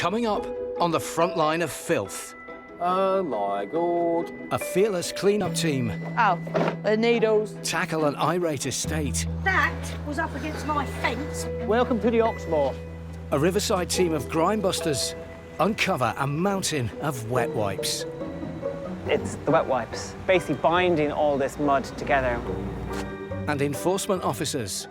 Coming up on the front line of Filth, Oh my God. a fearless clean-up team Oh, the needles. tackle an irate estate, That was up against my fence. Welcome to the Oxmoor. a riverside team of grime busters uncover a mountain of wet wipes, It's the wet wipes, basically binding all this mud together. and enforcement officers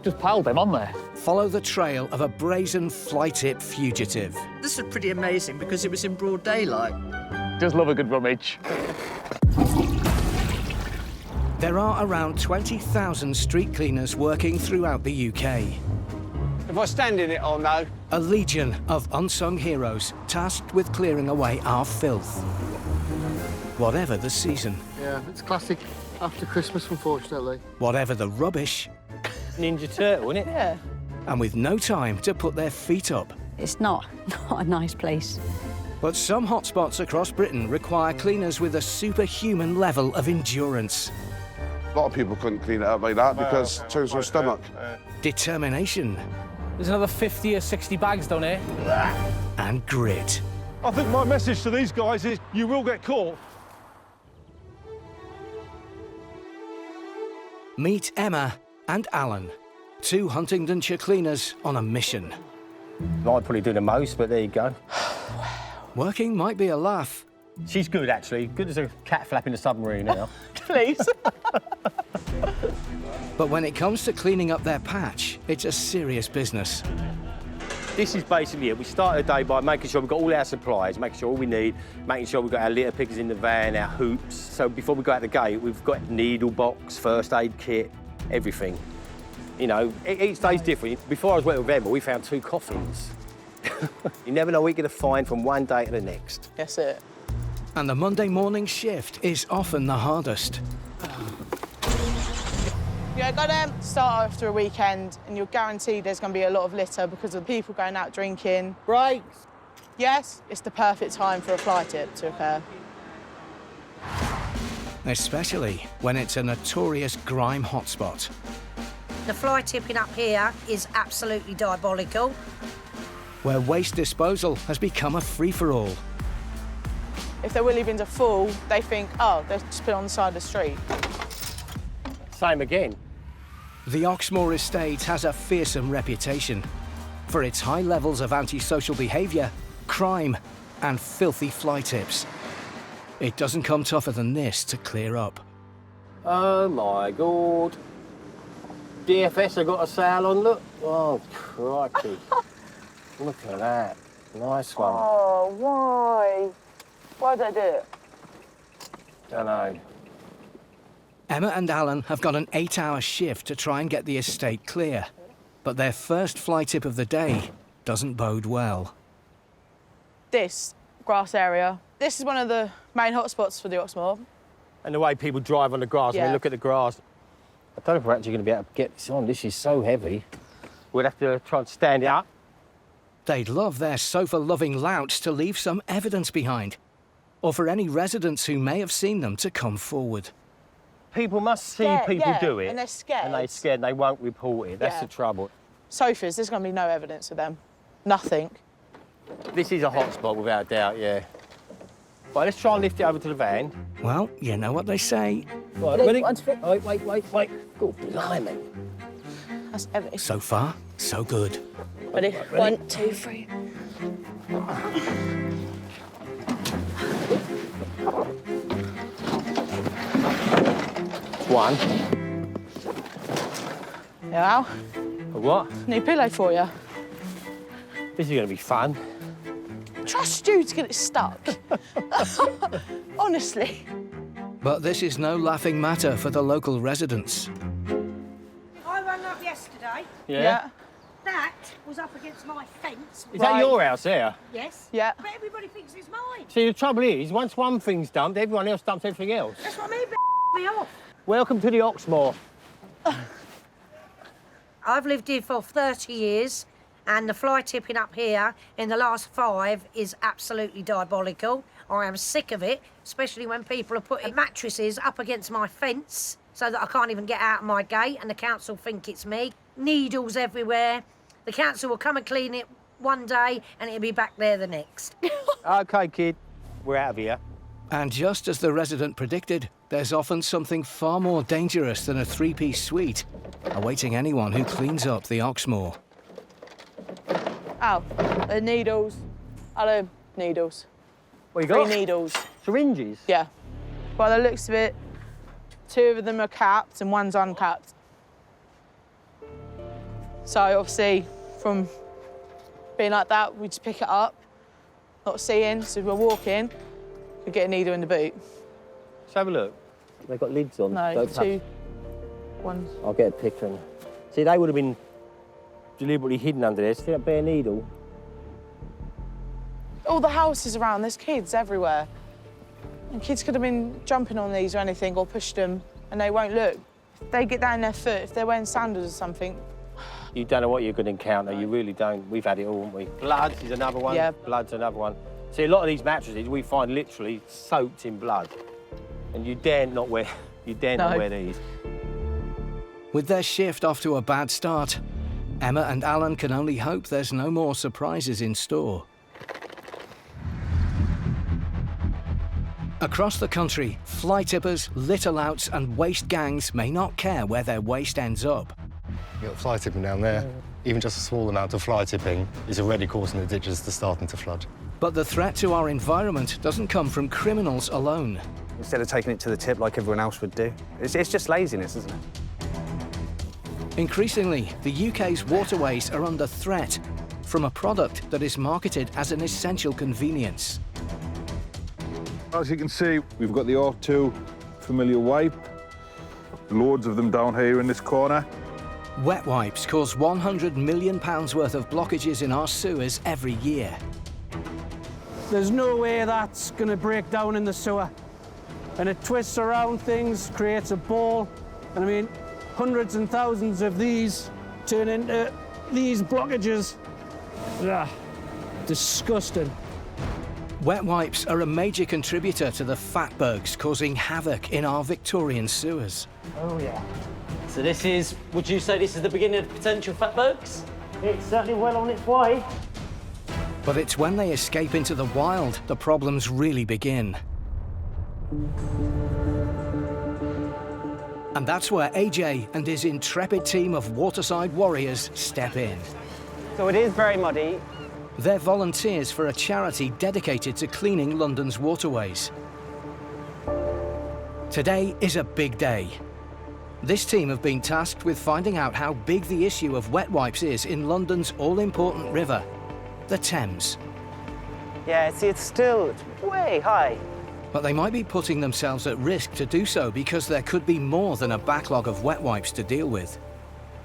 Just piled them on there. follow the trail of a brazen fly-tip fugitive. This was pretty amazing because it was in broad daylight. Just love a good rummage. There are around 20,000 street cleaners working throughout the UK. If I stand in it, I'll know. A legion of unsung heroes tasked with clearing away our filth. Whatever the season, Yeah, it's classic after Christmas, unfortunately. whatever the rubbish, Ninja Turtle, isn't it? Yeah. and with no time to put their feet up. It's not a nice place. But some hotspots across Britain require cleaners with a superhuman level of endurance, A lot of people couldn't clean it up like that because it turns their stomach. determination, There's another 50 or 60 bags down here. and grit. I think my message to these guys is you will get caught. Meet Emma and Alan, two Huntingdonshire cleaners on a mission. I'd probably do the most, but there you go. Working might be a laugh, She's good, actually. Good as a cat flapping a submarine now. Please. but when it comes to cleaning up their patch, it's a serious business. This is basically it. We start the day by making sure we've got all our supplies, making sure all we need, making sure we've got our litter pickers in the van, our hoops. So before we go out the gate, we've got needle box, first aid kit, everything. You know, each day's different. Before I was working with Emma, we found 2 coffins. You never know what you're going to find from one day to the next. That's it. And the Monday morning shift is often the hardest. Yeah, go there, start after a weekend, and you're guaranteed there's going to be a lot of litter because of people going out drinking. Breaks. Yes, it's the perfect time for a fly tip to occur. Especially when it's a notorious grime hotspot. The fly tipping up here is absolutely diabolical. Where waste disposal has become a free-for-all. If their willy bins are full, they think, oh, they'll just put it on the side of the street. Same again. The Oxmoor estate has a fearsome reputation for its high levels of antisocial behaviour, crime and filthy fly tips. It doesn't come tougher than this to clear up. Oh my God. DFS have got a sale on, look. Oh, crikey. Look at that. Nice one. Oh, why? Why'd they do it? Don't know. Emma and Alan have got an 8-hour shift to try and get the estate clear. But their first fly tip of the day doesn't bode well. This grass area, this is one of the main hotspots for the Oxmoor. And the way people drive on the grass, when Yeah. they look at the grass. I don't know if we're actually going to be able to get this on. This is so heavy. We'd have to try and stand it up. They'd love their sofa-loving louts to leave some evidence behind, or for any residents who may have seen them to come forward. People must see Scared, people yeah, do it. and they're scared. And they're scared and they won't report it. That's Yeah. the trouble. Sofas, there's going to be no evidence of them. Nothing. This is a hot spot, without a doubt, yeah. Right, let's try and lift it over to the van. Well, you know what they say. Right, ready? Wait. Go, blimey. That's heavy. So far, so good. Ready? 1, 2, 3. One. Yeah, Al, A what? new pillow for you. This is going to be fun. Trust you to get it stuck. Honestly. But this is no laughing matter for the local residents. I rang up yesterday. Yeah? That was up against my fence. Is that Right. your house here? Yes. Yeah. But everybody thinks it's mine. See, the trouble is, once one thing's dumped, everyone else dumps everything else. That's what I mean, me off. Welcome to the Oxmoor. I've lived here for 30 years, and the fly tipping up here in the last 5 is absolutely diabolical. I am sick of it, especially when people are putting mattresses up against my fence so that I can't even get out of my gate and the council think it's me. Needles everywhere. The council will come and clean it one day and it'll be back there the next. OK, kid, we're out of here. And just as the resident predicted, there's often something far more dangerous than a three-piece suite awaiting anyone who cleans up the Oxmoor. Ow, the needles. Hello, needles. What you got? 3 needles. Syringes? Yeah. By the looks of it, 2 of them are capped and 1's uncapped. So obviously, from being like that, we just pick it up, not seeing, so we're walking, we get a needle in the boot. Let's have a look. They've got lids on. No, 2, 1. I'll get a picture. See, they would have been deliberately hidden under there. See that bare needle? All the houses around, there's kids everywhere. And kids could have been jumping on these or anything or pushed them and they won't look. If they get down their foot, if they're wearing sandals or something. You don't know what you're going to encounter. You really don't. We've had it all, haven't we? Blood is another one. Yeah. Blood's another one. See, a lot of these mattresses we find literally soaked in blood. And you dare not wear these. With their shift off to a bad start, Emma and Alan can only hope there's no more surprises in store. Across the country, fly tippers, litter louts and waste gangs may not care where their waste ends up. You've got fly tipping down there. Even just a small amount of fly tipping is already causing the ditches to starting to flood. But the threat to our environment doesn't come from criminals alone. Instead of taking it to the tip like everyone else would do. It's just laziness, isn't it? Increasingly, the UK's waterways are under threat from a product that is marketed as an essential convenience. As you can see, we've got the R2 familiar wipe. Loads of them down here in this corner. Wet wipes cause £100 million worth of blockages in our sewers every year. There's no way that's going to break down in the sewer. And it twists around things, creates a ball. And I mean, hundreds and thousands of these turn into these blockages. Ugh, disgusting. Wet wipes are a major contributor to the fatbergs causing havoc in our Victorian sewers. Oh, yeah. So this is, would you say this is the beginning of potential fatbergs? It's certainly well on its way. But it's when they escape into the wild the problems really begin. And that's where AJ and his intrepid team of waterside warriors step in. So it is very muddy. They're volunteers for a charity dedicated to cleaning London's waterways. Today is a big day. This team have been tasked with finding out how big the issue of wet wipes is in London's all-important river, the Thames. Yeah, see, it's way high. But they might be putting themselves at risk to do so because there could be more than a backlog of wet wipes to deal with.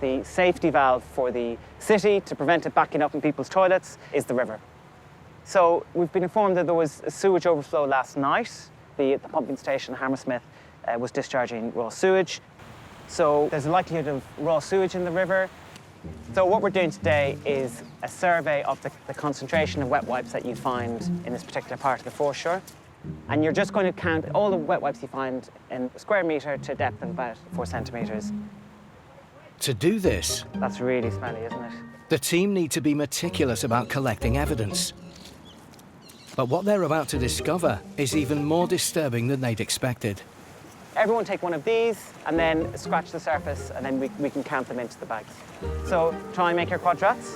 The safety valve for the city to prevent it backing up in people's toilets is the river. So we've been informed that there was a sewage overflow last night. The pumping station, Hammersmith, was discharging raw sewage. So there's a likelihood of raw sewage in the river. So what we're doing today is a survey of the concentration of wet wipes that you find in this particular part of the foreshore. And you're just going to count all the wet wipes you find in a square metre to a depth of about 4 centimetres. To do this, that's really smelly, isn't it? The team need to be meticulous about collecting evidence. But what they're about to discover is even more disturbing than they'd expected. Everyone take one of these and then scratch the surface and then we can count them into the bags. So try and make your quadrats.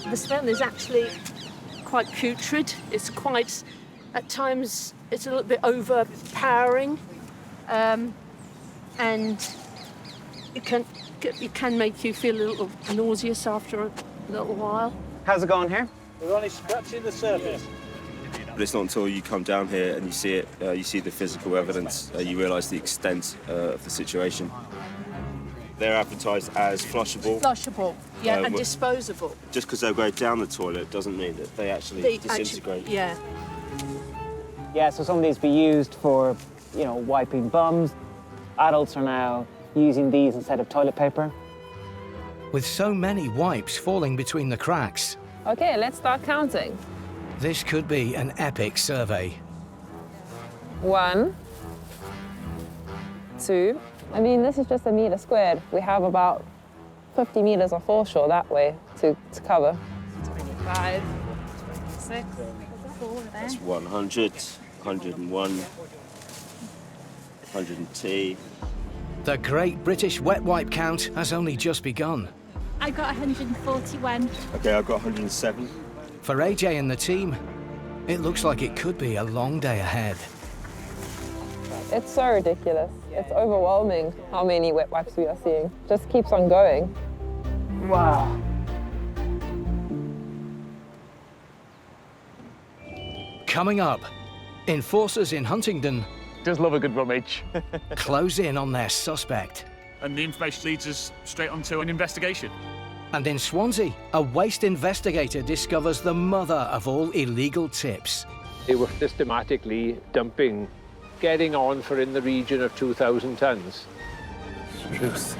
The smell is actually quite putrid. It's quite, at times, it's a little bit overpowering. And it can make you feel a little nauseous after a little while. How's it going here? We're only scratching the surface. But it's not until you come down here and you see it, you see the physical evidence, you realise the extent of the situation. They're advertised as flushable. Flushable, yeah, and disposable. Just because they'll go down the toilet doesn't mean that they actually disintegrate. Yeah. Yeah, so some of these be used for, you know, wiping bums. Adults are now using these instead of toilet paper. With so many wipes falling between the cracks, OK, let's start counting. This could be an epic survey. 1, 2. I mean, this is just a metre squared. We have about 50 metres of foreshore that way to cover. 25, 6, That's 100, 101, 102. The Great British Wet Wipe count has only just begun. I got 141. Okay, I've got 107. For AJ and the team, it looks like it could be a long day ahead. It's so ridiculous. It's overwhelming how many wet wipes we are seeing. Just keeps on going. Wow. Coming up, enforcers in Huntingdon Does love a good rummage. close in on their suspect. And the information leads us straight onto an investigation. And in Swansea, a waste investigator discovers the mother of all illegal tips. They were systematically dumping, getting on for in the region of 2,000 tonnes. Truth.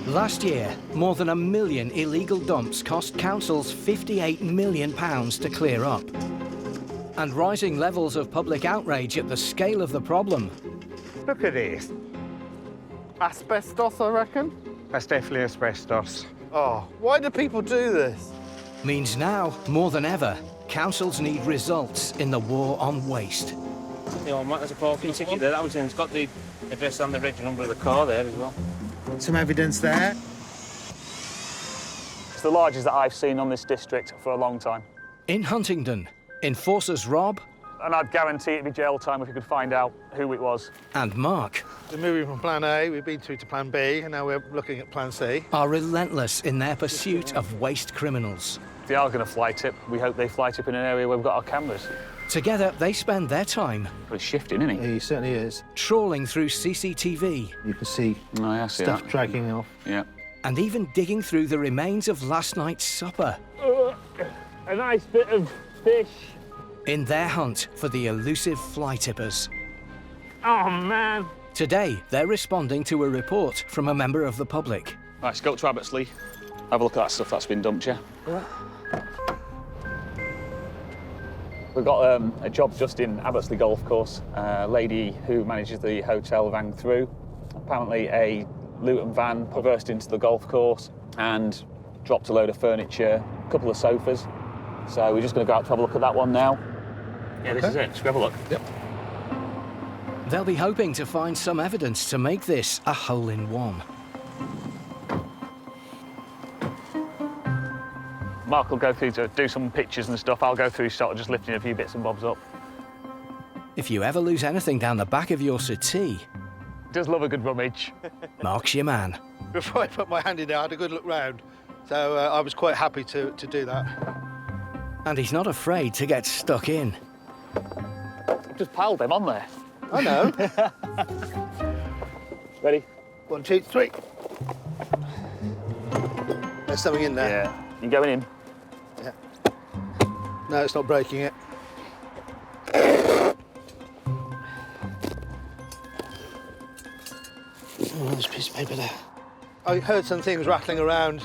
Last year, more than 1 million illegal dumps cost councils £58 million to clear up. And rising levels of public outrage at the scale of the problem Look at this. Asbestos, I reckon? That's definitely asbestos. Oh, why do people do this? means now, more than ever, councils need results in the war on waste. You know, there's a parking ticket there. That was in. It's got the address and the reg number of the car there as well. Some evidence there. It's the largest that I've seen on this district for a long time. In Huntingdon, enforcers Rob... And I'd guarantee it'd be jail time if we could find out who it was. ...and Mark... We're moving from Plan A, we've been through to Plan B, and now we're looking at Plan C. ...are relentless in their pursuit of waste criminals. If they are going to fly tip, we hope they fly tip in an area where we've got our cameras. Together, they spend their time... Well, he's shifting, isn't he? He certainly is. ...trawling through CCTV. You can see stuff dragging off. Yeah. And even digging through the remains of last night's supper. A nice bit of fish. In their hunt for the elusive fly tippers. Oh, man. Today, they're responding to a report from a member of the public. Right, let's go to Abbottsley. Have a look at that stuff that's been dumped, yeah? We've got a job just in Abbottsley Golf Course. A lady who manages the hotel rang through. Apparently a Luton van reversed into the golf course and dropped a load of furniture, a couple of sofas. So we're just going to go out to have a look at that one now. Yeah, this is it. Just have a look. Yep. They'll be hoping to find some evidence to make this a hole-in-one. Mark will go through to do some pictures and stuff. I'll go through sort of just lifting a few bits and bobs up. If you ever lose anything down the back of your settee, Does love a good rummage. Mark's your man. Before I put my hand in there, I had a good look round. So I was quite happy to do that. And he's not afraid to get stuck in. Just piled them on there. I know. Ready? 1, 2, 3. There's something in there. Yeah. You going in? Yeah. No, it's not breaking it. Oh, there's a piece of paper there. I heard some things rattling around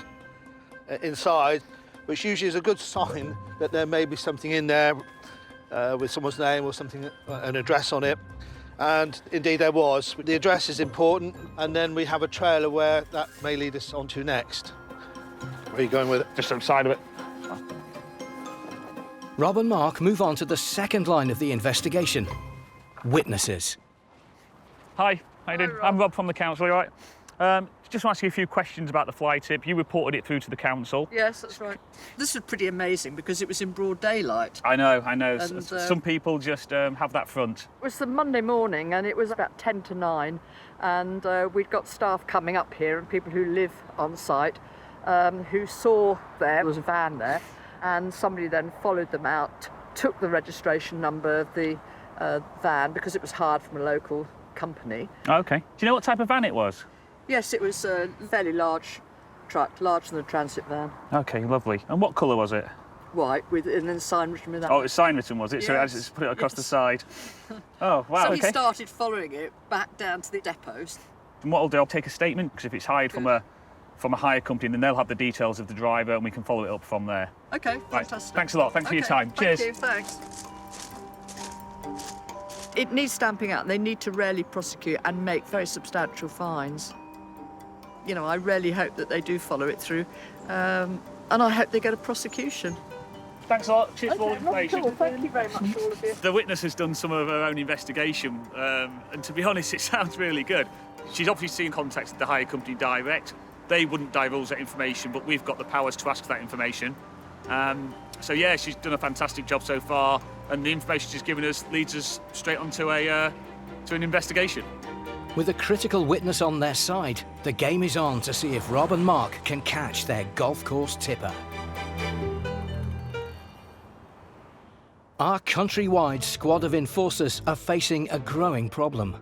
inside, which usually is a good sign that there may be something in there with someone's name or something, an address on it. And indeed there was. The address is important, and then we have a trail of where that may lead us on to next. Where are you going with it? Just outside of it. Rob and Mark move on to the second line of the investigation. Witnesses. Hi, how you doing? I'm Rob from the council, you all right? Just want to ask you a few questions about the fly tip. You reported it through to the council. Yes, that's right. This was pretty amazing because it was in broad daylight. I know. And, Some people just have that front. It was the Monday morning and it was about 10 to 9 and we'd got staff coming up here and people who live on site who saw there was a van there and somebody then followed them out, took the registration number of the van because it was hired from a local company. Okay. Do you know what type of van it was? Yes, it was a fairly large truck, larger than a transit van. Okay, lovely. And what colour was it? White, with and then sign written with that. Oh, it was sign written, was it? Yes. So I just put it across the side. Oh, wow, So okay. he started following it back down to the depots. And what I'll do, I'll take a statement, because if it's hired from a hire company, then they'll have the details of the driver and we can follow it up from there. Okay, Right, fantastic. thanks a lot. Thanks for your time. Cheers. Thank you, thanks. It needs stamping out. They need to really prosecute and make very substantial fines. You know, I really hope that they do follow it through, and I hope they get a prosecution. Thanks a lot. Cheers for all the information. Cool. Thank you very much, all of you. The witness has done some of her own investigation, and to be honest, it sounds really good. She's obviously contacted the hire company direct. They wouldn't divulge that information, but we've got the powers to ask for that information. So yeah, she's done a fantastic job so far, and the information she's given us leads us straight onto an investigation. With a critical witness on their side, the game is on to see if Rob and Mark can catch their golf course tipper. Our countrywide squad of enforcers are facing a growing problem.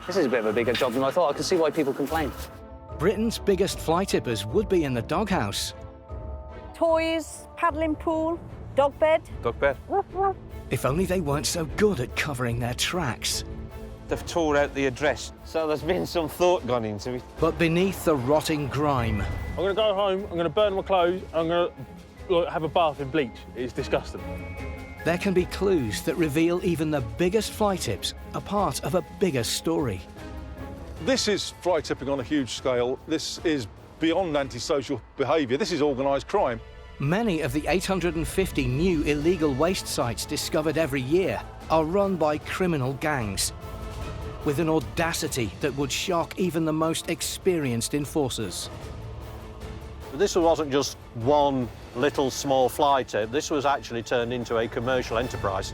This is a bit of a bigger job than I thought. I can see why people complain. Britain's biggest fly tippers would be in the doghouse. Toys, paddling pool, dog bed. Dog bed. If only they weren't so good at covering their tracks. They've tore out the address, so there's been some thought gone into it. But beneath the rotting grime, I'm going to go home, I'm going to burn my clothes, I'm going to have a bath in bleach. It's disgusting. there can be clues that reveal even the biggest fly tips are part of a bigger story. This is fly tipping on a huge scale. This is beyond antisocial behaviour. This is organised crime. Many of the 850 new illegal waste sites discovered every year are run by criminal gangs, with an audacity that would shock even the most experienced enforcers. This wasn't just one little small fly tip. This was actually turned into a commercial enterprise.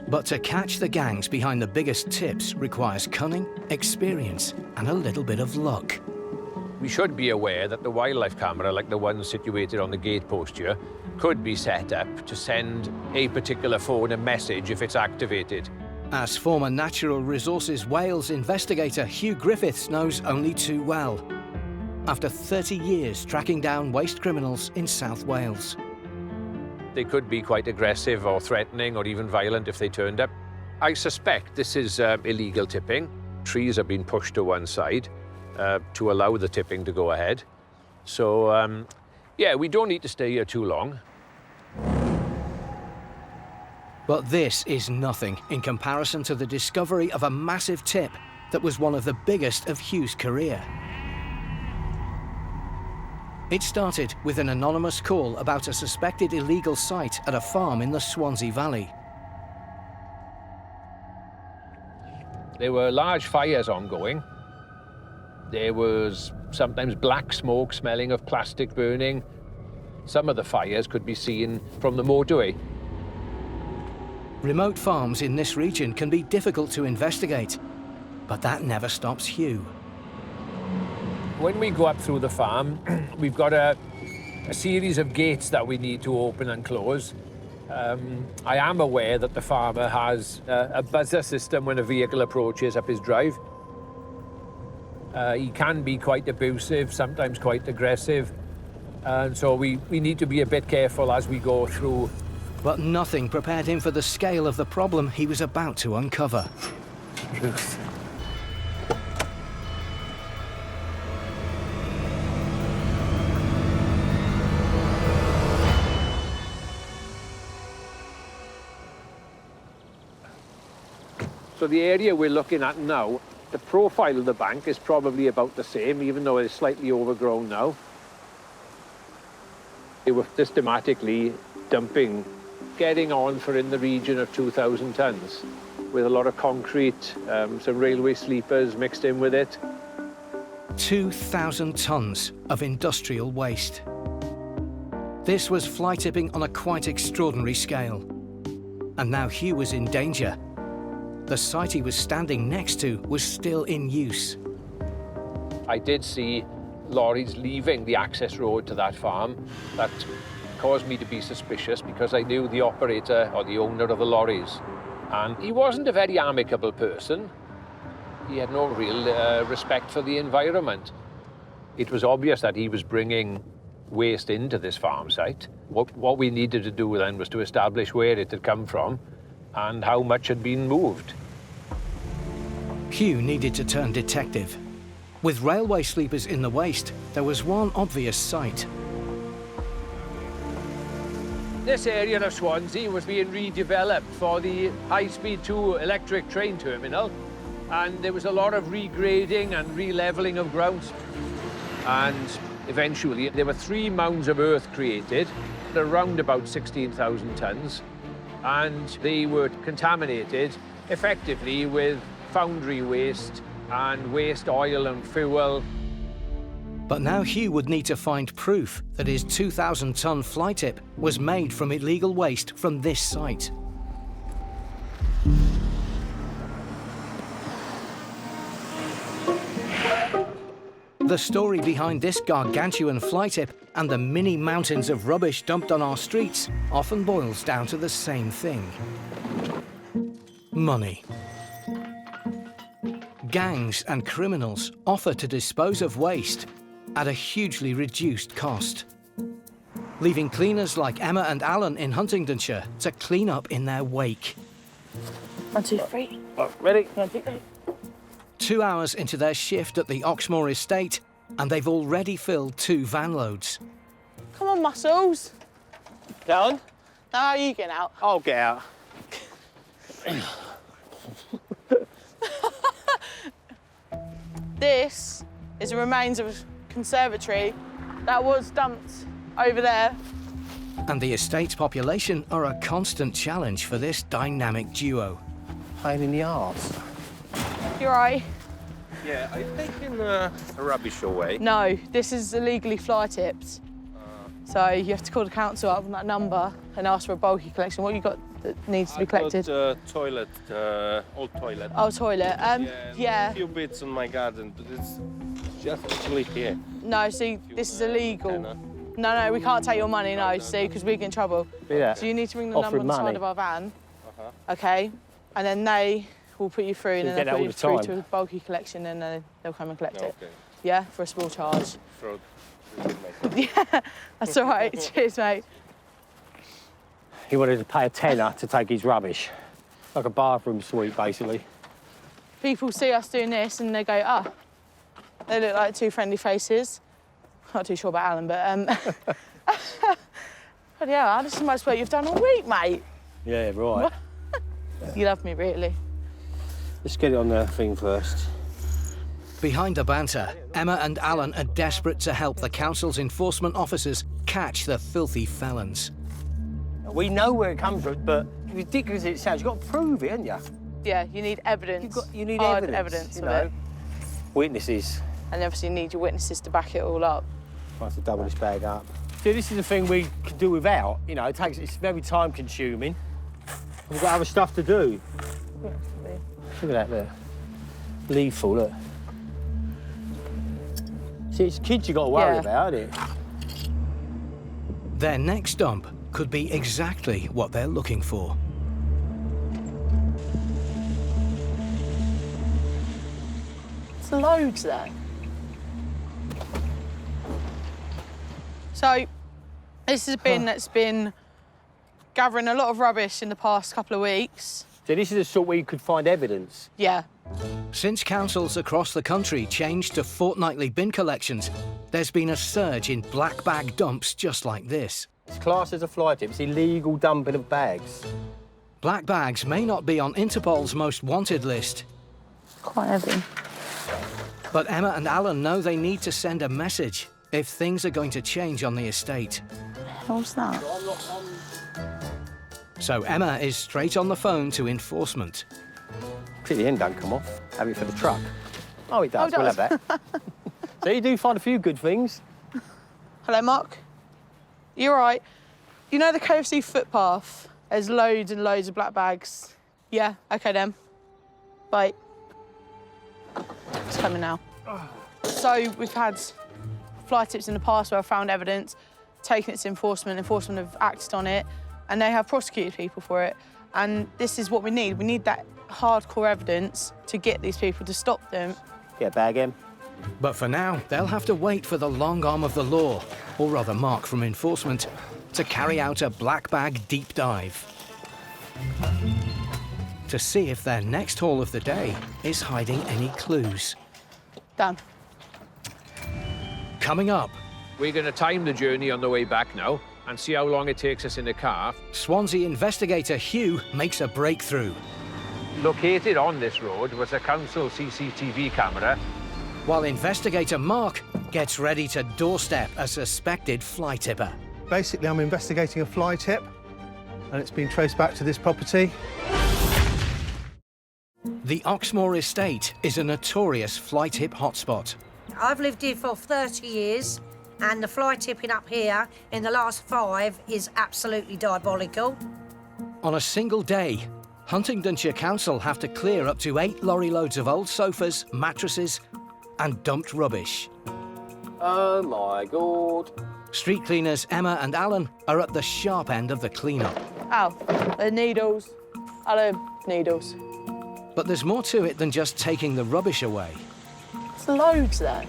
But to catch the gangs behind the biggest tips requires cunning, experience, and a little bit of luck. We should be aware that the wildlife camera, like the one situated on the gate post here, could be set up to send a particular phone a message if it's activated. As former Natural Resources Wales investigator Hugh Griffiths knows only too well, after 30 years tracking down waste criminals in South Wales. They could be quite aggressive or threatening or even violent if they turned up. I suspect this is illegal tipping. Trees have been pushed to one side to allow the tipping to go ahead. So, yeah, we don't need to stay here too long. But this is nothing in comparison to the discovery of a massive tip that was one of the biggest of Hugh's career. It started with an anonymous call about a suspected illegal site at a farm in the Swansea Valley. There were large fires ongoing. There was sometimes black smoke smelling of plastic burning. Some of the fires could be seen from the motorway. Remote farms in this region can be difficult to investigate, but that never stops Hugh. When we go up through the farm, we've got a series of gates that we need to open and close. I am aware that the farmer has a buzzer system when a vehicle approaches up his drive. He can be quite abusive, sometimes quite aggressive, and so we need to be a bit careful as we go through. But nothing prepared him for the scale of the problem he was about to uncover. Truth. So the area we're looking at now, the profile of the bank is probably about the same, even though it's slightly overgrown now. They were systematically dumping, getting on for in the region of 2,000 tonnes, with a lot of concrete, some railway sleepers mixed in with it. 2,000 tonnes of industrial waste. This was fly tipping on a quite extraordinary scale. And now Hugh was in danger. The site he was standing next to was still in use. I did see lorries leaving the access road to that farm. That caused me to be suspicious because I knew the operator or the owner of the lorries. And he wasn't a very amicable person. He had no real respect for the environment. It was obvious that he was bringing waste into this farm site. What we needed to do then was to establish where it had come from and how much had been moved. Hugh needed to turn detective. With railway sleepers in the waste, there was one obvious site. This area of Swansea was being redeveloped for the high-speed 2 electric train terminal, and there was a lot of regrading and re-levelling of grounds. And eventually, there were 3 mounds of earth created, around about 16,000 tonnes, and they were contaminated effectively with foundry waste and waste oil and fuel. But now Hugh would need to find proof that his 2,000-ton fly tip was made from illegal waste from this site. The story behind this gargantuan fly tip and the mini mountains of rubbish dumped on our streets often boils down to the same thing: money. Gangs and criminals offer to dispose of waste at a hugely reduced cost, leaving cleaners like Emma and Alan in Huntingdonshire to clean up in their wake. 1, 2, 3. Ready? 1, 2, 3. 2 hours into their shift at the Oxmoor estate, and they've already filled 2 van loads. Come on, muscles. Get on. Now you get out. I'll get out. This is the remains of a conservatory that was dumped over there. And the estate's population are a constant challenge for this dynamic duo. Pain in the arse. You're right. Yeah, are you taking rubbish away? No, this is illegally fly tipped. So you have to call the council up on that number and ask for a bulky collection. What you got that needs to be collected? Toilet, old toilet. Oh, toilet. Yeah. A few bits on my garden, but it's just actually here. No, see, this is illegal. No, we can't take your money, no, see, because we get in trouble. Yeah. So you need to ring the number on the side of our van, okay? And then they will put you through, and then they'll put you through to a bulky collection, and then they'll come and collect it. Yeah, for a small charge. Yeah, that's all right. Cheers, mate. He wanted to pay a tenner to take his rubbish. Like a bathroom sweep, basically. People see us doing this, and they go, ah, they look like 2 friendly faces. Not too sure about Alan, but but yeah, this is the most work you've done all week, mate. Yeah, right. You love me, really. Let's get it on the thing first. Behind the banter, Emma and Alan are desperate to help the council's enforcement officers catch the filthy felons. We know where it comes from, but ridiculous as it sounds, you've got to prove it, haven't you? Yeah, you need evidence. You need hard evidence of you know. it. Witnesses. And obviously you need your witnesses to back it all up. I have to double this bag up. See, this is the thing we can do without. You know, it's very time-consuming. We've got other stuff to do. Look at that there. Lethal, look. See, it's kids you've got to worry about, isn't it? Their next dump could be exactly what they're looking for. There's loads there. So, this is a bin that's been gathering a lot of rubbish in the past couple of weeks. So this is the sort where you could find evidence? Yeah. Since councils across the country changed to fortnightly bin collections, there's been a surge in black bag dumps just like this. It's classed as a fly tip. It's illegal dumping of bags. Black bags may not be on Interpol's most wanted list. Quite heavy. But Emma and Alan know they need to send a message if things are going to change on the estate. What's that? So Emma is straight on the phone to enforcement. See, the end don't come off. Have it for the truck. Oh, it does. Oh, it We'll does. have that. So you do find a few good things. Hello, Mark. You all right? You know the KFC footpath? There's loads and loads of black bags. Yeah, OK then. Bye. It's coming now. So we've had fly tips in the past where I've found evidence, taken it to enforcement have acted on it, and they have prosecuted people for it. And this is what we need. We need that hardcore evidence to get these people to stop them. Get a bag in. But for now, they'll have to wait for the long arm of the law, or rather Mark from enforcement, to carry out a black bag deep dive. To see if their next haul of the day is hiding any clues. Done. Coming up. We're going to time the journey on the way back now. and see how long it takes us in the car. Swansea investigator Hugh makes a breakthrough. Located on this road was a council CCTV camera. While investigator Mark gets ready to doorstep a suspected fly tipper. Basically, I'm investigating a fly tip, and it's been traced back to this property. The Oxmoor estate is a notorious fly tip hotspot. I've lived here for 30 years, and the fly tipping up here in the last 5 is absolutely diabolical. On a single day, Huntingdonshire Council have to clear up to 8 lorry loads of old sofas, mattresses, and dumped rubbish. Oh my God. Street cleaners Emma and Alan are at the sharp end of the clean-up. Ow, the needles. Hello, needles. But there's more to it than just taking the rubbish away. There's loads there.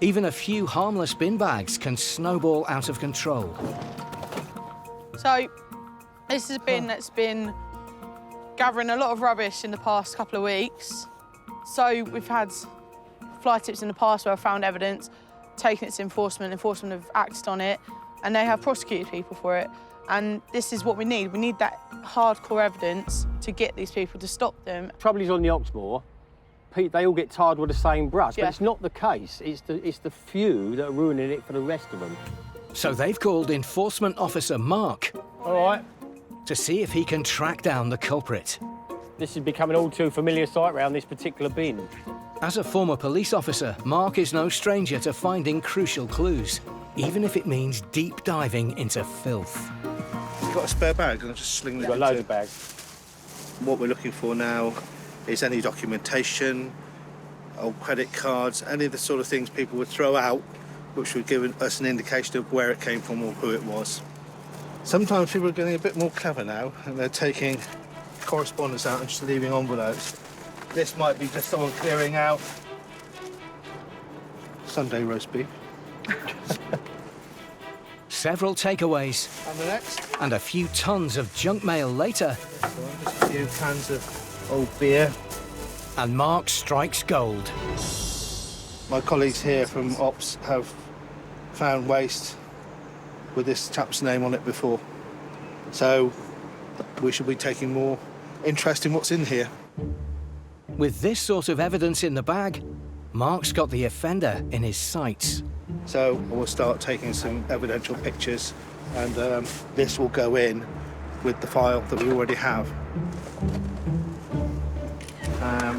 Even a few harmless bin bags can snowball out of control. So, this is a bin that's been gathering a lot of rubbish in the past couple of weeks. So, we've had fly tips in the past where I've found evidence, taken it to enforcement have acted on it, and they have prosecuted people for it. And this is what we need. We need that hardcore evidence to get these people to stop them. Trouble is on the Oxmoor, they all get tarred with the same brush, Yeah. but it's not the case. It's the few that are ruining it for the rest of them. So they've called Enforcement Officer Mark. All right. To see if he can track down the culprit. This is becoming all too familiar sight round this particular bin. As a former police officer, Mark is no stranger to finding crucial clues, even if it means deep diving into filth. You've got a spare bag? I'll just sling that. We've got loads of bags. What we're looking for now is any documentation, old credit cards, any of the sort of things people would throw out, which would give us an indication of where it came from or who it was. Sometimes people are getting a bit more clever now, and they're taking correspondence out and just leaving envelopes. This might be just someone clearing out Sunday roast beef. Several takeaways. And the next? And a few tons of junk mail later. Just a few cans of old beer. And Mark strikes gold. My colleagues here from Ops have found waste with this chap's name on it before. So we should be taking more interest in what's in here. With this sort of evidence in the bag, Mark's got the offender in his sights. So we'll start taking some evidential pictures, and this will go in with the file that we already have.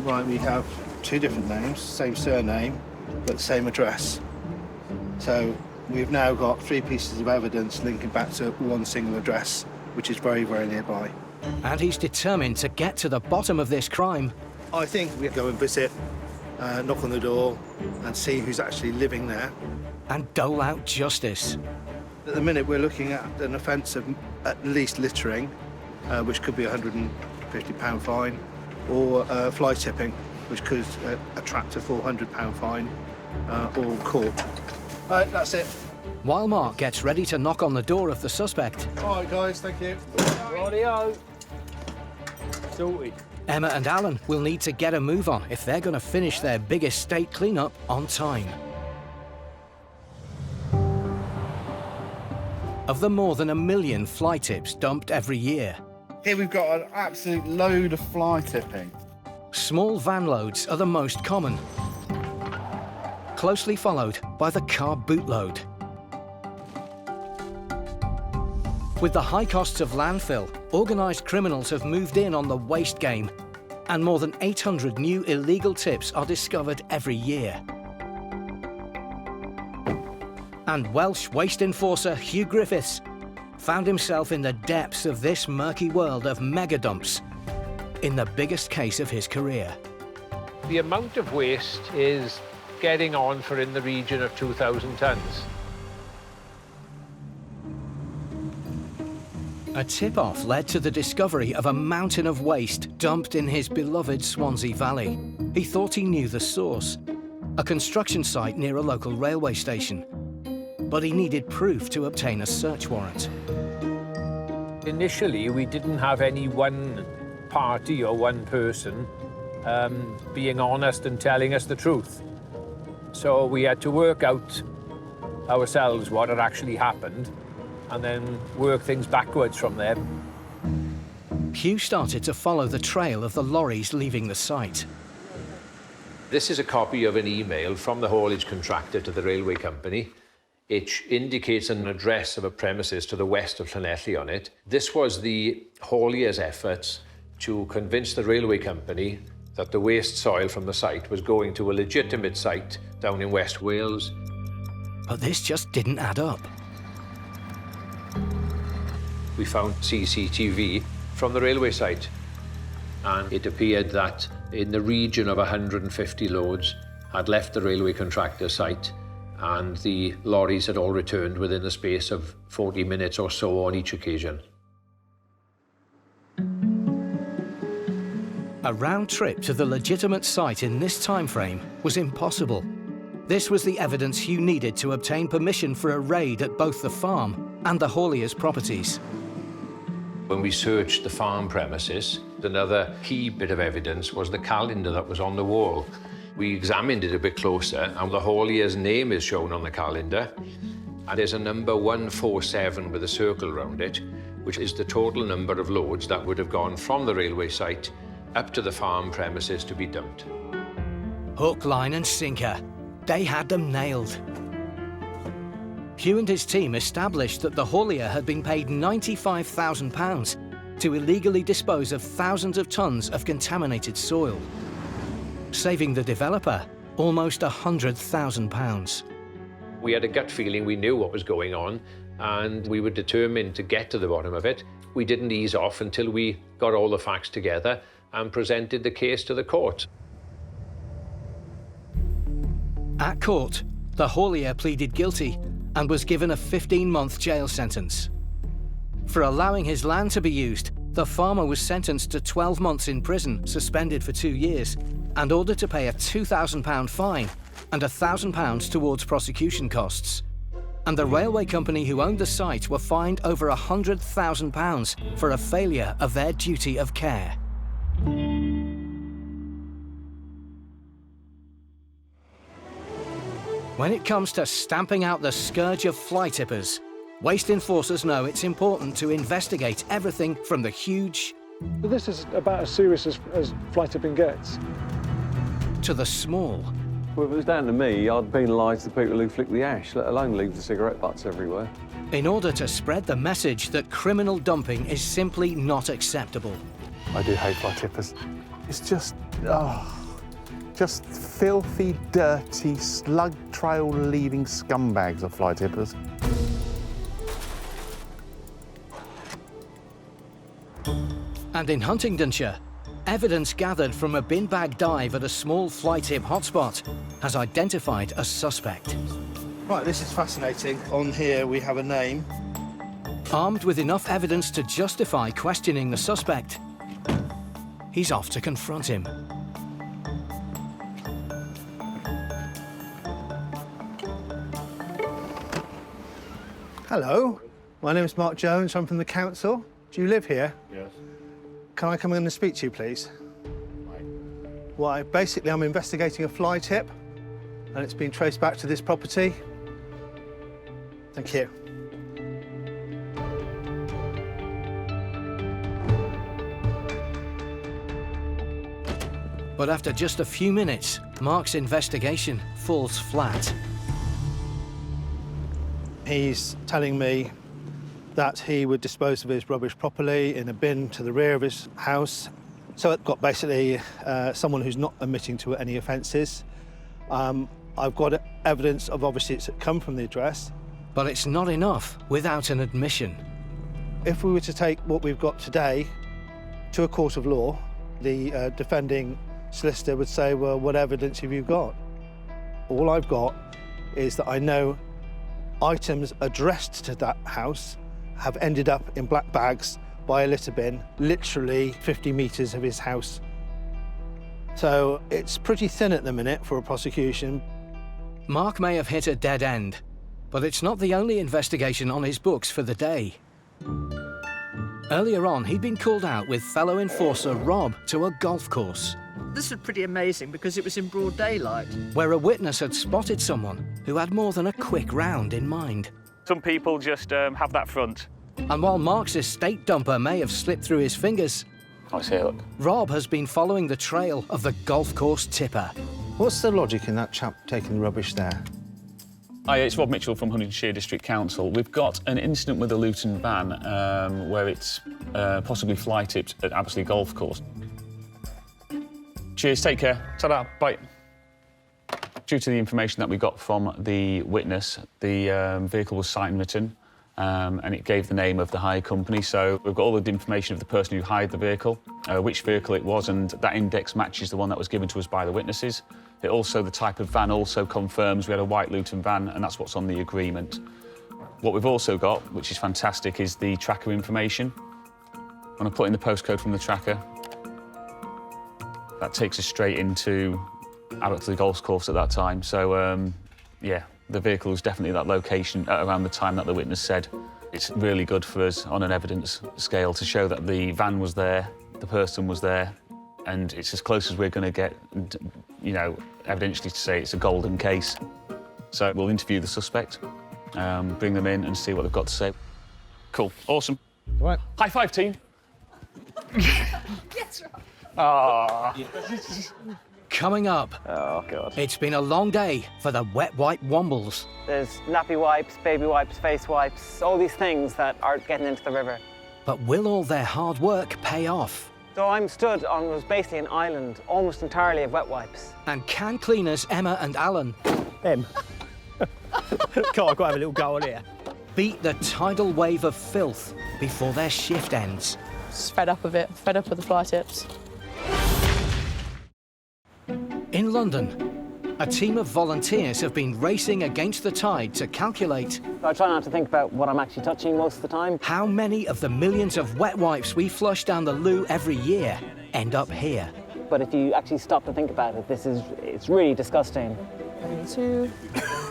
Right, we have 2 different names, same surname, but same address. So we've now got 3 pieces of evidence linking back to one single address, which is very, very nearby. And he's determined to get to the bottom of this crime. I think we go and visit, knock on the door, and see who's actually living there. And dole out justice. At the minute, we're looking at an offence of at least littering, which could be a £150 fine, or fly tipping, which could attract a £400 fine, or court. Right, that's it. While Mark gets ready to knock on the door of the suspect. All right, guys, thank you. Rightio. Sorted. Emma and Alan will need to get a move on if they're going to finish their big estate clean-up on time. Of the more than 1 million fly tips dumped every year, Here we've got an absolute load of fly tipping. small van loads are the most common, closely followed by the car bootload. With the high costs of landfill, organised criminals have moved in on the waste game, and more than 800 new illegal tips are discovered every year. And Welsh waste enforcer Hugh Griffiths found himself in the depths of this murky world of mega dumps in the biggest case of his career. The amount of waste is getting on for in the region of 2,000 tonnes. A tip-off led to the discovery of a mountain of waste dumped in his beloved Swansea Valley. He thought he knew the source, a construction site near a local railway station. But he needed proof to obtain a search warrant. Initially, we didn't have any one party or one person being honest and telling us the truth. So we had to work out ourselves what had actually happened and then work things backwards from there. Hugh started to follow the trail of the lorries leaving the site. This is a copy of an email from the haulage contractor to the railway company. It indicates an address of a premises to the west of Llanelli on it. This was the hauliers' efforts to convince the railway company that the waste soil from the site was going to a legitimate site down in West Wales. But this just didn't add up. We found CCTV from the railway site, and it appeared that in the region of 150 loads had left the railway contractor site, and the lorries had all returned within the space of 40 minutes or so on each occasion. A round trip to the legitimate site in this time frame was impossible. This was the evidence Hugh needed to obtain permission for a raid at both the farm and the hauliers' properties. When we searched the farm premises, another key bit of evidence was the calendar that was on the wall. We examined it a bit closer, and the haulier's name is shown on the calendar, and there's a number 147 with a circle around it, which is the total number of loads that would have gone from the railway site up to the farm premises to be dumped. Hook, line and sinker. They had them nailed. Hugh and his team established that the haulier had been paid £95,000 to illegally dispose of thousands of tons of contaminated soil, saving the developer almost £100,000. We had a gut feeling we knew what was going on, and we were determined to get to the bottom of it. We didn't ease off until we got all the facts together and presented the case to the court. At court, the haulier pleaded guilty and was given a 15-month jail sentence. For allowing his land to be used, the farmer was sentenced to 12 months in prison, suspended for 2 years, and ordered to pay a £2,000 fine and £1,000 towards prosecution costs. And the railway company who owned the site were fined over £100,000 for a failure of their duty of care. When it comes to stamping out the scourge of fly tippers, waste enforcers know it's important to investigate everything from the huge... But this is about as serious as fly tipping gets. ...to the small. Well, if it was down to me, I'd penalise the people who flick the ash, let alone leave the cigarette butts everywhere. In order to spread the message that criminal dumping is simply not acceptable. I do hate fly tippers. It's just, just filthy, dirty, slug trail-leaving scumbags of fly tippers. And in Huntingdonshire, evidence gathered from a bin bag dive at a small fly tip hotspot has identified a suspect. Right, this is fascinating. On here we have a name. Armed with enough evidence to justify questioning the suspect, he's off to confront him. Hello, my name is Mark Jones. I'm from the council. Do you live here? Yes. Can I come in and speak to you, please? Why, basically, I'm investigating a fly tip, and it's been traced back to this property. Thank you. But after just a few minutes, Mark's investigation falls flat. He's telling me that he would dispose of his rubbish properly in a bin to the rear of his house. So I've got basically someone who's not admitting to any offences. I've got evidence of obviously it's come from the address. But it's not enough without an admission. If we were to take what we've got today to a court of law, the defending solicitor would say, well, what evidence have you got? All I've got is that I know items addressed to that house have ended up in black bags by a litter bin, literally 50 metres of his house. So it's pretty thin at the minute for a prosecution. Mark may have hit a dead end, but it's not the only investigation on his books for the day. Earlier on, he'd been called out with fellow enforcer Rob to a golf course. This was pretty amazing because it was in broad daylight. Where a witness had spotted someone who had more than a quick round in mind. Some people just have that front. And while Mark's estate dumper may have slipped through his fingers, I see it, look. Rob has been following the trail of the golf course tipper. What's the logic in that chap taking the rubbish there? Hi, it's Rob Mitchell from Huntingdonshire District Council. We've got an incident with a Luton van where it's possibly fly tipped at Apsley Golf Course. Cheers, take care. Ta-da, bye. Due to the information that we got from the witness, the vehicle was sight written and it gave the name of the hire company. So we've got all the information of the person who hired the vehicle, which vehicle it was, and that index matches the one that was given to us by the witnesses. It also, the type of van also confirms we had a white Luton van, and that's what's on the agreement. What we've also got, which is fantastic, is the tracker information. When I put in the postcode from the tracker, that takes us straight into Apsley Golf Course at that time. So, yeah, the vehicle was definitely that location at around the time that the witness said. It's really good for us on an evidence scale to show that the van was there, the person was there, and it's as close as we're going to get, you know, evidentially to say it's a golden case. So we'll interview the suspect, bring them in and see what they've got to say. Cool, awesome. Right. High five, team. Yes, Rob. Coming up, Oh, God. it's been a long day for the wet wipe wombles. There's nappy wipes, baby wipes, face wipes, all these things that are getting into the river. But will all their hard work pay off? So I'm stood on was basically an island, almost entirely of wet wipes. And can cleaners Emma and Alan Em. God, I've got to have a little go on here. beat the tidal wave of filth before their shift ends? Just fed up of it, fed up with the fly tips. In London, a team of volunteers have been racing against the tide to calculate I try not to think about what I'm actually touching most of the time. how many of the millions of wet wipes we flush down the loo every year end up here. But if you actually stop to think about it, it's really disgusting. 2.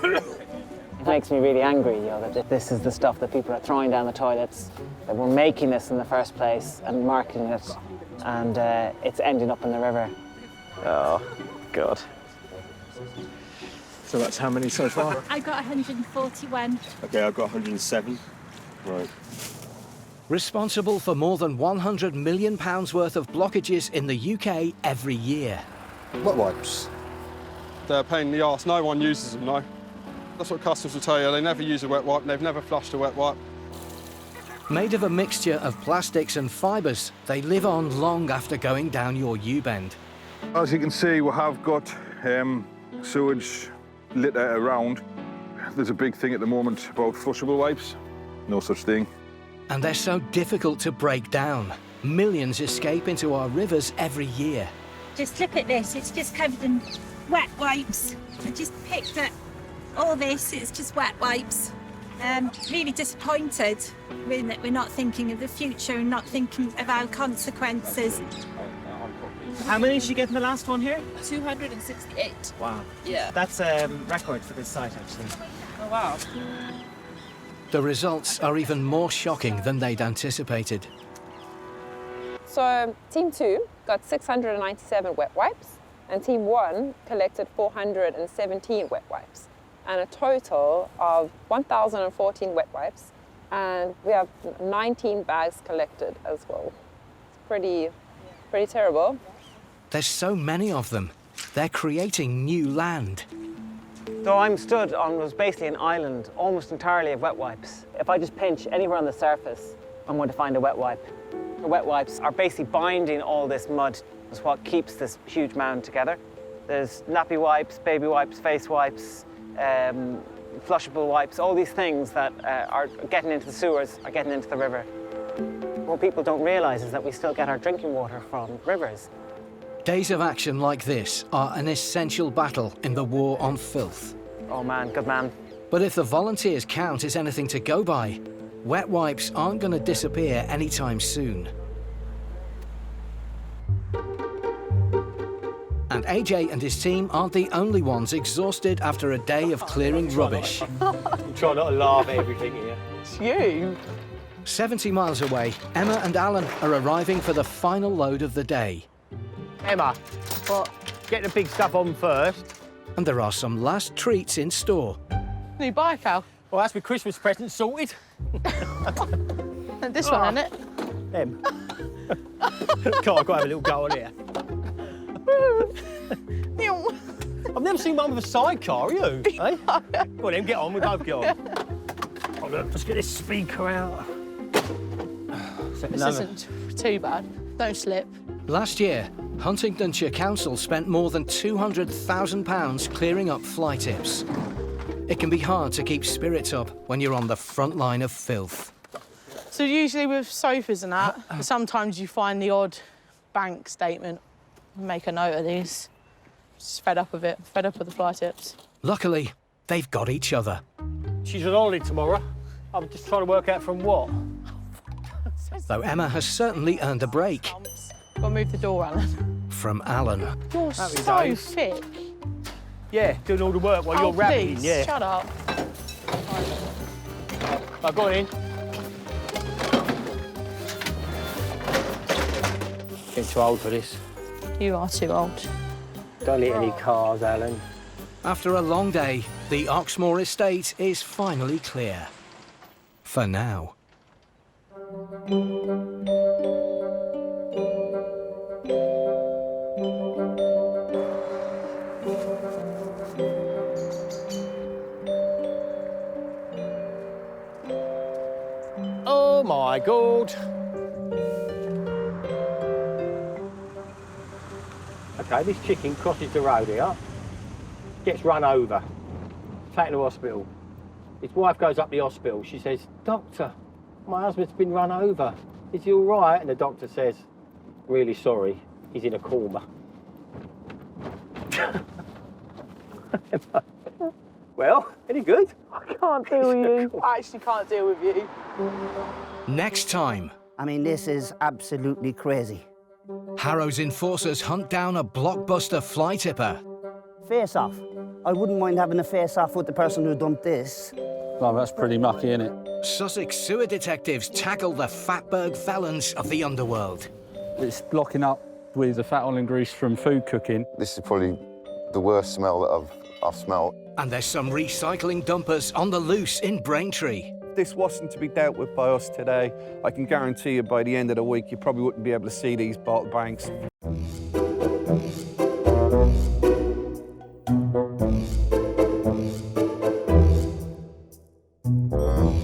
It makes me really angry, you know, that this is the stuff that people are throwing down the toilets, that we're making this in the first place and marketing it, and it's ending up in the river. Oh, God. So that's how many so far? I got 141. Okay, I've got 107. Right. Responsible for more than £100 million worth of blockages in the UK every year. Wet wipes. They're a pain in the arse. No one uses them, no. That's what customers will tell you. They never use a wet wipe. They've never flushed a wet wipe. Made of a mixture of plastics and fibres, they live on long after going down your U-bend. As you can see, we have got sewage litter around. There's a big thing at the moment about flushable wipes. No such thing. And they're so difficult to break down. Millions escape into our rivers every year. Just look at this, it's just covered in wet wipes. I just picked up all this, it's just wet wipes. Really disappointed that we're not thinking of the future and not thinking of our consequences. How many did you get in the last one here? 268. Wow. Yeah. That's a record for this site, actually. Oh, wow. The results are even more shocking than they'd anticipated. So Team 2 got 697 wet wipes and Team 1 collected 417 wet wipes and a total of 1,014 wet wipes, and we have 19 bags collected as well. It's pretty terrible. There's so many of them. They're creating new land. So I'm stood on was basically an island, almost entirely of wet wipes. If I just pinch anywhere on the surface, I'm going to find a wet wipe. The wet wipes are basically binding all this mud. It's what keeps this huge mound together. There's nappy wipes, baby wipes, face wipes, flushable wipes, all these things that are getting into the sewers, are getting into the river. What people don't realise is that we still get our drinking water from rivers. Days of action like this are an essential battle in the war on filth. Oh man, good man. But if the volunteers' count is anything to go by, wet wipes aren't going to disappear anytime soon. And AJ and his team aren't the only ones exhausted after a day of clearing rubbish. I'm trying not to laugh at everything here. It's you. 70 miles away, Emma and Alan are arriving for the final load of the day. Emma, what? Get the big stuff on first. And there are some last treats in store. New bike, Al. Well, that's my Christmas present sorted. And this one, isn't it? Them. God, I've got to have a little go on here. I've never seen one with a sidecar, you? Eh? Go on then, get on, we both get on. Oh, look, let's get this speaker out. This isn't too bad. Don't slip. Last year, Huntingdonshire Council spent more than £200,000 clearing up fly tips. It can be hard to keep spirits up when you're on the front line of filth. So usually with sofas and that, sometimes you find the odd bank statement. Make a note of these. Just fed up of it, fed up with the fly tips. Luckily, they've got each other. She's on holiday tomorrow. I'm just trying to work out from what. Though Emma has certainly earned a break. Got to move the door, Alan. From Alan. You're Happy so days. thick. Yeah, doing all the work while you're rapping, please, yeah. shut up. I've gone in. Getting too old for this. You are too old. Don't hit any cars, Alan. After a long day, the Oxmoor estate is finally clear. For now. Oh my God. Okay, this chicken crosses the road here, gets run over, taken to hospital. His wife goes up the hospital. She says, "Doctor, my husband's been run over. Is he all right?" And the doctor says, "Really sorry, he's in a coma." Well, any good? I can't deal with you. I actually can't deal with you. Next time. I mean, this is absolutely crazy. Harrow's enforcers hunt down a blockbuster fly tipper. Face-off. I wouldn't mind having a face-off with the person who dumped this. Well, that's pretty mucky, isn't it? Sussex sewer detectives tackle the fatberg felons of the underworld. It's blocking up with the fat oil and grease from food cooking. This is probably the worst smell that I've smelled. And there's some recycling dumpers on the loose in Braintree. This wasn't to be dealt with by us today. I can guarantee you by the end of the week, you probably wouldn't be able to see these bottle banks. Wow.